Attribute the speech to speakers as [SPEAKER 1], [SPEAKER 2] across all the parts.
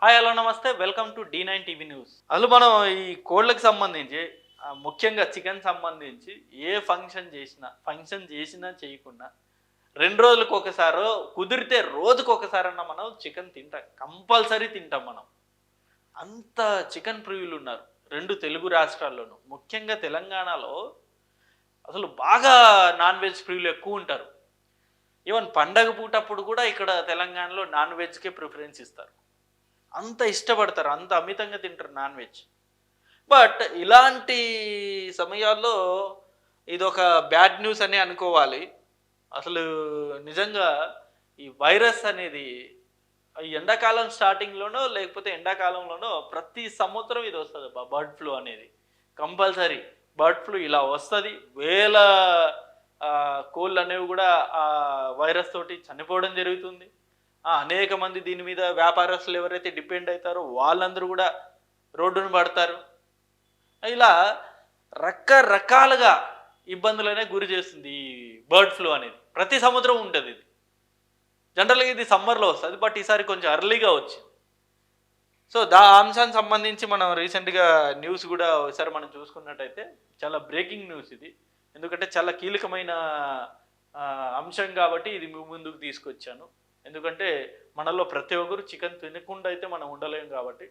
[SPEAKER 1] Hi hello నమస్తే welcome to D9 TV news. అసలు మనం ఈ కోళ్ళకి సంబంధించి ముఖ్యంగా చికెన్ సంబంధించి ఏ ఫంక్షన్ చేసినా చేయకున్నా 2 రోజులకు ఒకసారో కుదిరితే రోజుకొకసారన్నా మనం చికెన్ తింటాం. కంపల్సరీ తింటాం మనం. అంత చికెన్ ప్రియులున్నారు 2 తెలుగు రాష్ట్రాల్లోనూ. ముఖ్యంగా తెలంగాణలో అసలు బాగా నాన్ వెజ్ ప్రియులు ఎక్కువుంటారు. ఈవెన్ పండగ పూటప్పుడు కూడా ఇక్కడ తెలంగాణలో నాన్ వెజ్‌కే ప్రిఫరెన్స్ ఇస్తారు. అంత ఇష్టపడతారు. అంత అమితంగా తింటారు నాన్ వెజ్. బట్ ఇలాంటి సమయాల్లో ఇదొక బ్యాడ్ న్యూస్ అనే అనుకోవాలి. అసలు నిజంగా ఈ వైరస్ అనేది ఈ ఎండాకాలం స్టార్టింగ్‌లోనో లేకపోతే ఎండాకాలంలోనో ప్రతి సంవత్సరం ఇది వస్తదబ్బా బర్డ్ ఫ్లూ అనేది. కంపల్సరీ బర్డ్ ఫ్లూ ఇలా వస్తది. వేల కోళ్ళనేవి గూడా వైరస్ తోటి చనిపోవడం జరుగుతుంది. అనేక మంది దీని మీద వ్యాపారస్తులు ఎవరైతే డిపెండ్ అవుతారో వాళ్ళందరూ కూడా రోడ్డున పడతారు. ఇలా రకరకాలుగా ఇబ్బందులనే గురి చేస్తుంది ఈ బర్డ్ ఫ్లూ అనేది. ప్రతి సంవత్సరం ఉంటుంది ఇది. జనరల్‌గా ఇది సమ్మర్‌లో వస్తది. బట్ ఈసారి కొంచెం ఎర్లీగా వచ్చింది. సో, అంశానికి సంబంధించి మనం రీసెంట్‌గా న్యూస్ కూడా ఒకసారి మనం చూసుకున్నట్టయితే చాలా బ్రేకింగ్ న్యూస్ ఇది. ఎందుకంటే చాలా కీలకమైన అంశం కాబట్టి ఇది మీ ముందుకు తీసుకొచ్చాను. ఎందుకంటే మనలో ప్రతి ఒక్కరు చికెన్ తినకుండా అయితే మనం ఉండలేం కాబట్టి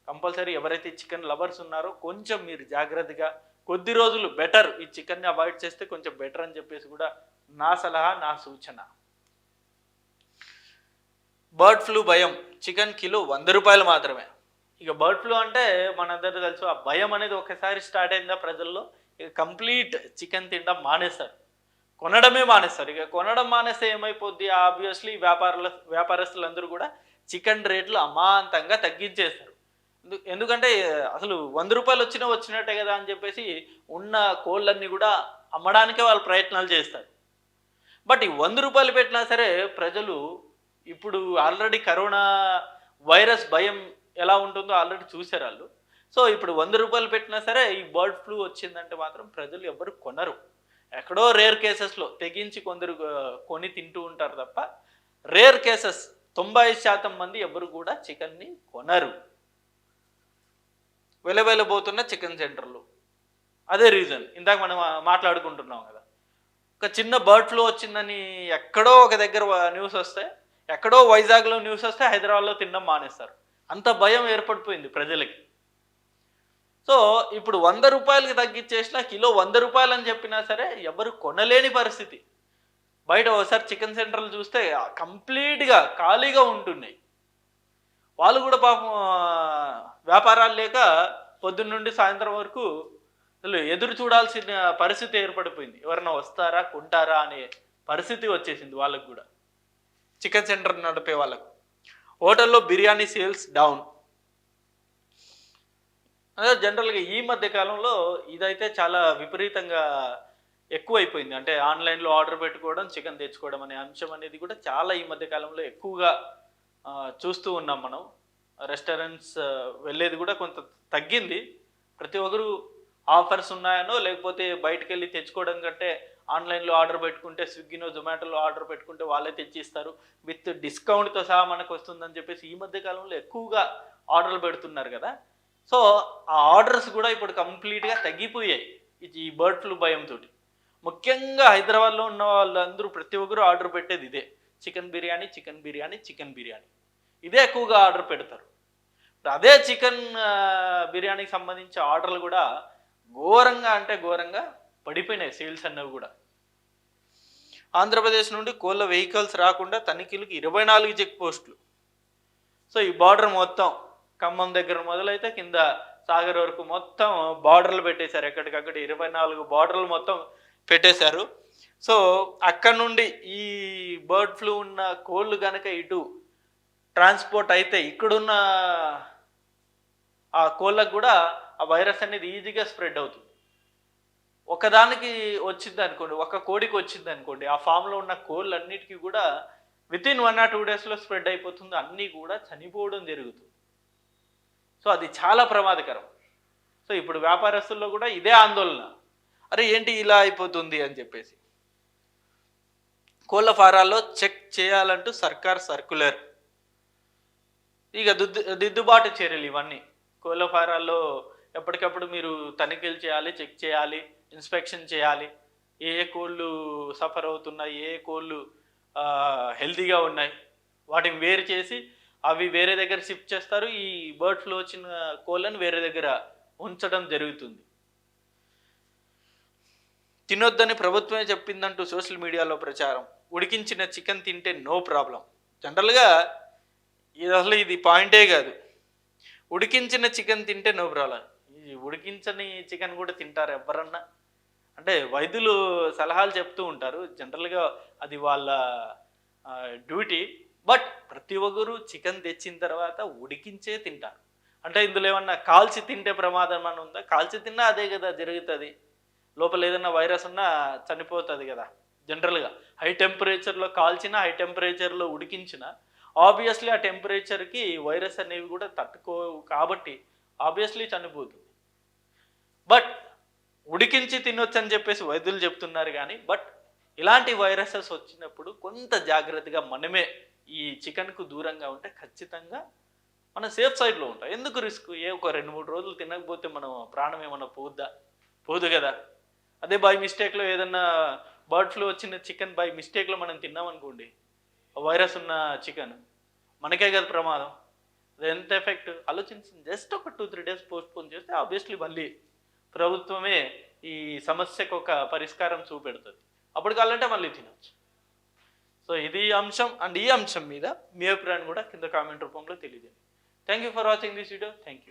[SPEAKER 1] కంపల్సరీ ఎవరైతే చికెన్ లవర్స్ ఉన్నారో కొంచెం మీరు జాగ్రత్తగా కొద్ది రోజులు బెటర్ ఈ చికెన్ని అవాయిడ్ చేస్తే కొంచెం బెటర్ అని చెప్పేసి కూడా నా సలహా, నా సూచన. బర్డ్ ఫ్లూ భయం చికెన్ కిలో ₹100 మాత్రమే. ఇక బర్డ్ ఫ్లూ అంటే మనందరూ తెలుసు ఆ భయం అనేది ఒకసారి స్టార్ట్ అయిందా ప్రజల్లో ఇక కంప్లీట్ చికెన్ తినడం మానేస్తారు. కొనడమే మానేస్తారు. ఇక కొనడం మానేస్తే ఏమైపోద్ది ఆబ్వియస్లీ వ్యాపారస్తులందరూ కూడా చికెన్ రేట్లు అమాంతంగా తగ్గించేస్తారు. ఎందుకంటే అసలు ₹100 వచ్చినట్టే కదా అని చెప్పేసి ఉన్న కోళ్ళన్నీ కూడా అమ్మడానికే వాళ్ళు ప్రయత్నాలు చేస్తారు. బట్ ఈ ₹100 పెట్టినా సరే ప్రజలు ఇప్పుడు ఆల్రెడీ కరోనా వైరస్ భయం ఎలా ఉంటుందో ఆల్రెడీ చూసారు వాళ్ళు. సో ఇప్పుడు ₹100 పెట్టినా సరే ఈ బర్డ్ ఫ్లూ వచ్చిందంటే మాత్రం ప్రజలు ఎవ్వరు కొనరు. ఎక్కడో రేర్ కేసెస్‌లో తెగించి కొందరు కొని తింటూ ఉంటారు తప్ప రేర్ కేసెస్ 90% మంది ఎవ్వరు కూడా చికెన్‌ని కొనరు. వెలవెలబోతున్న చికెన్ సెంటర్లు. అదే రీజన్. ఇందాక మనం మాట్లాడుకుంటున్నాం కదా! ఒక చిన్న బర్డ్ ఫ్లూ వచ్చిందని ఎక్కడో ఒక దగ్గర న్యూస్ వస్తే, ఎక్కడో వైజాగ్‌లో న్యూస్ వస్తే హైదరాబాద్‌లో తినడం మానేస్తారు. అంత భయం ఏర్పడిపోయింది ప్రజలకి. సో, ఇప్పుడు ₹100కి తగ్గించేసినా కిలో ₹100 అని చెప్పినా సరే ఎవరు కొనలేని పరిస్థితి. బయట ఒకసారి చికెన్ సెంటర్లు చూస్తే కంప్లీట్‌గా ఖాళీగా ఉంటున్నాయి. వాళ్ళు కూడా పాపం వ్యాపారాలు లేక పొద్దున్న నుండి సాయంత్రం వరకు అసలు ఎదురు చూడాల్సిన పరిస్థితి ఏర్పడిపోయింది. ఎవరైనా వస్తారా, కొంటారా అనే పరిస్థితి వచ్చేసింది వాళ్ళకి గూడా. చికెన్ సెంటర్ నడిపే వాళ్ళకు. హోటల్‌లో బిర్యానీ సేల్స్ డౌన్. అదే జనరల్‌గా ఈ మధ్య కాలంలో ఇదైతే చాలా విపరీతంగా ఎక్కువైపోయింది. అంటే ఆన్‌లైన్‌లో ఆర్డర్ పెట్టుకోవడం, చికెన్ తెచ్చుకోవడం అనే అంశం అనేది కూడా చాలా ఈ మధ్య కాలంలో ఎక్కువగా చూస్తూ ఉన్నాం మనం. రెస్టారెంట్స్ వెళ్ళేది కూడా కొంత తగ్గింది. ప్రతి ఒక్కరు ఆఫర్స్ ఉన్నాయనో లేకపోతే బయటికెళ్ళి తెచ్చుకోవడం కంటే ఆన్‌లైన్‌లో ఆర్డర్ పెట్టుకుంటే స్విగ్గీనో, జొమాటోలో ఆర్డర్ పెట్టుకుంటే వాళ్ళే తెచ్చిస్తారు. విత్ డిస్కౌంట్‌తో సహా మనకు వస్తుందని చెప్పేసి ఈ మధ్య కాలంలో ఎక్కువగా ఆర్డర్‌లు పెడుతున్నారు కదా! సో, ఆ ఆర్డర్స్ కూడా ఇప్పుడు కంప్లీట్‌గా తగ్గిపోయాయి. ఈ బర్డ్ ఫ్లూ భయంతోటి. ముఖ్యంగా హైదరాబాద్‌లో ఉన్న వాళ్ళందరూ ప్రతి ఒక్కరు ఆర్డర్ పెట్టేది ఇదే. Chicken biryani, chicken biryani, chicken biryani. ఇదే ఎక్కువగా ఆర్డర్ పెడతారు. అదే చికెన్ బిర్యానీకి సంబంధించి ఆర్డర్‌లు కూడా ఘోరంగా అంటే ఘోరంగా పడిపోయినాయి సేల్స్ అన్నవి కూడా. ఆంధ్రప్రదేశ్ నుండి కోళ్ళ వెహికల్స్ రాకుండా తనిఖీలకు 24 చెక్ పోస్టులు. సో, ఈ బార్డర్ మొత్తం ఖమ్మం దగ్గర మొదలైతే కింద సాగర్ వరకు మొత్తం బార్డర్లు పెట్టేశారు. ఎక్కడికక్కడ 24 బార్డర్లు మొత్తం పెట్టేశారు. సో, అక్కడ నుండి ఈ బర్డ్ ఫ్లూ ఉన్న కోళ్ళు గనక ఇటు ట్రాన్స్‌పోర్ట్ అయితే ఇక్కడున్న ఆ కోళ్ళకు కూడా ఆ వైరస్ అనేది ఈజీగా స్ప్రెడ్ అవుతుంది. ఒకదానికి వచ్చిందనుకోండి, ఒక కోడికి వచ్చిందనుకోండి, ఆ ఫామ్‌లో ఉన్న కోళ్ళన్నిటికి కూడా వితిన్ 1 ఆర్ 2 డేస్‌లో స్ప్రెడ్ అయిపోతుంది. అన్నీ కూడా చనిపోవడం జరుగుతుంది. సో, అది చాలా ప్రమాదకరం. సో, ఇప్పుడు వ్యాపారస్తుల్లో కూడా ఇదే ఆందోళన. అరే! ఏంటి ఇలా అయిపోతుంది అని చెప్పేసి. కోళ్ళ ఫారాల్లో చెక్ చేయాలంటూ సర్కార్ సర్క్యులర్. ఇక దిద్దుబాటు చర్యలు ఇవన్నీ. కోళ్ళ ఫారాల్లో ఎప్పటికప్పుడు మీరు తనిఖీలు చేయాలి, చెక్ చేయాలి, ఇన్స్పెక్షన్ చేయాలి. ఏ ఏ కోళ్ళు సఫర్ అవుతున్నాయి, ఏ ఏ కోళ్ళు హెల్తీగా ఉన్నాయి, వాటిని వేరు చేసి అవి వేరే దగ్గర షిఫ్ట్ చేస్తారు. ఈ బర్డ్ ఫ్లూ వచ్చిన కోళ్ళని వేరే దగ్గర ఉంచడం జరుగుతుంది. తినొద్దని ప్రభుత్వమే చెప్పిందంటూ సోషల్ మీడియాలో ప్రచారం. ఉడికించిన చికెన్ తింటే నో ప్రాబ్లం. జనరల్గా ఇది పాయింటే కాదు. ఉడికించిన చికెన్ తింటే నో ప్రాబ్లం. ఈ ఉడికించని చికెన్ కూడా తింటారు ఎవరన్నా? అంటే వైద్యులు సలహాలు చెప్తూ ఉంటారు. జనరల్గా అది వాళ్ళ డ్యూటీ. బట్ ప్రతి ఒక్కరు చికెన్ తెచ్చిన తర్వాత ఉడికించే తింటారు. అంటే ఇందులో ఏమన్నా కాల్చి తింటే ప్రమాదం అని ఉందా? కాల్చి తిన్నా అదే కదా జరుగుతుంది. లోపల ఏదైనా వైరస్ ఉన్నా చనిపోతుంది కదా జనరల్గా. హై టెంపరేచర్లో కాల్చిన, హై టెంపరేచర్లో ఉడికించిన ఆబ్వియస్లీ ఆ టెంపరేచర్కి వైరస్ అనేవి కూడా తట్టుకోవు కాబట్టి ఆబ్వియస్లీ చనిపోతుంది. బట్ ఉడికించి తినొచ్చు అని చెప్పేసి వైద్యులు చెప్తున్నారు కానీ ఇలాంటి వైరసెస్ వచ్చినప్పుడు కొంత జాగ్రత్తగా మనమే ఈ చికెన్కు దూరంగా ఉంటే ఖచ్చితంగా మనం సేఫ్ సైడ్లో ఉంటాం. ఎందుకు రిస్క్? ఒక 2-3 రోజులు తినకపోతే మనం ప్రాణం ఏమన్నా పోదు కదా. అదే బై మిస్టేక్లో ఏదన్నా బర్డ్ ఫ్లూ వచ్చిన చికెన్ బై మిస్టేక్లో మనం తిన్నామనుకోండి, వైరస్ ఉన్న చికెన్, మనకే కదా ప్రమాదం. అది ఎంత ఎఫెక్ట్ ఆలోచించింది. జస్ట్ ఒక 2-3 డేస్ పోస్ట్పోన్ చేస్తే ఆబ్వియస్లీ మళ్ళీ ప్రభుత్వమే ఈ సమస్యకు ఒక పరిష్కారం చూపెడుతుంది. అప్పుడు కావాలంటే మళ్ళీ తినవచ్చు. సో ఇది అంశం. అండ్ ఈ అంశం మీద మీ అభిప్రాయాన్ని కూడా కింద కామెంట్ రూపంలో తెలియజేయండి. Thank you for watching this video. Thank you.